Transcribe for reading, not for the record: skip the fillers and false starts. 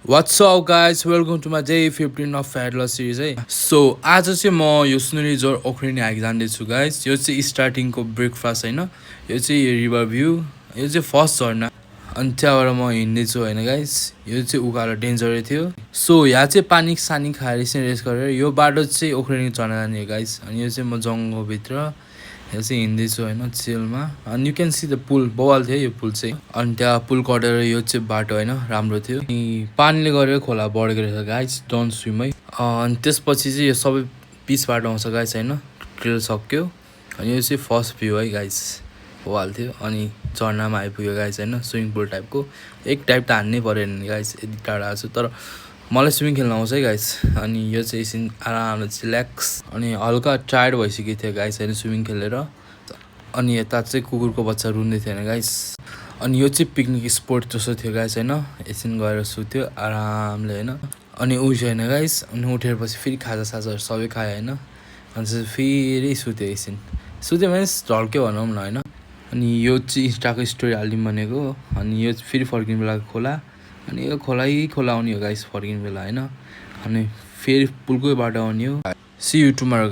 What's up guys, welcome to my day 15 of fat loss series है so आज चाहिँ म यो सुनली जोर ओखरिनी हाइक जाँदैछु गाइस। यो चाहिँ स्टार्टिङको ब्रेकफास्ट होइन, यो चाहिँ रिभर भ्यू, यो चाहिँ फर्स्ट झर्ना। अनि त्यहाँबाट म हिँड्दैछु होइन गाइस। यो चाहिँ उकालो डेन्जरै थियो। सो यहाँ चाहिँ पानी सानी खाएर चाहिँ रेस्ट गरेर यो बाटो चाहिँ ओखरिनी चढ्न जाने हो गाइस। अनि यो चाहिँ म जङ्गलभित्र यहाँ चाहिँ हिँड्दैछु होइन चिलमा। अनि यु क्यान सी द पुल, बवाल थियो यो पुल चाहिँ। अनि त्यहाँ पुल कटेर यो चाहिँ बाटो होइन राम्रो थियो। अनि पानीले गरेर खोला बढेको रहेछ गाइस, डोन्ट स्विम है। अनि त्यसपछि चाहिँ यो सबै पिच बाटो आउँछ गाइस होइन, ट्रेल सक्यो। अनि यो चाहिँ फर्स्ट भ्यू है गाइस, बवाल थियो। अनि झर्नामा आइपुग्यो गाइस होइन, स्विमिङ पुल टाइपको। एक टाइप त हान्नै पऱ्यो नि गाइस, यति टाढा आएको छु। तर मलाई स्विमिङ खेल्न आउँछ है गाइस। अनि यो चाहिँ एकछिन आरामले चिल्याक्स। अनि हल्का टायर्ड भइसकेको थियो गाइस होइन स्विमिङ खेलेर। अनि यता चाहिँ कुकुरको बच्चा रुँदै थियो होइन गाइस। अनि यो चाहिँ पिकनिक स्पोट जस्तो थियो गाइस होइन। एकछिन गएर सुत्यो आरामले होइन। अनि उठ्यो होइन गाइस। अनि उठेर पछि फेरि खाजासाजाहरू सबै खायो होइन। अनि चाहिँ फेरि सुत्यो एकछिन, सुत्यो मिन्स ढल्क्यो भनौँ न होइन। अनि यो चाहिँ इन्स्टाको स्टोरी हालिदिउँ भनेको। अनि यो फेरि फर्किने बेलाको खोला। अनि यो खोला आउने हो गाइस फर्किने बेला होइन। अनि फेरि पुलकै बाटो आउने हो। See you tomorrow.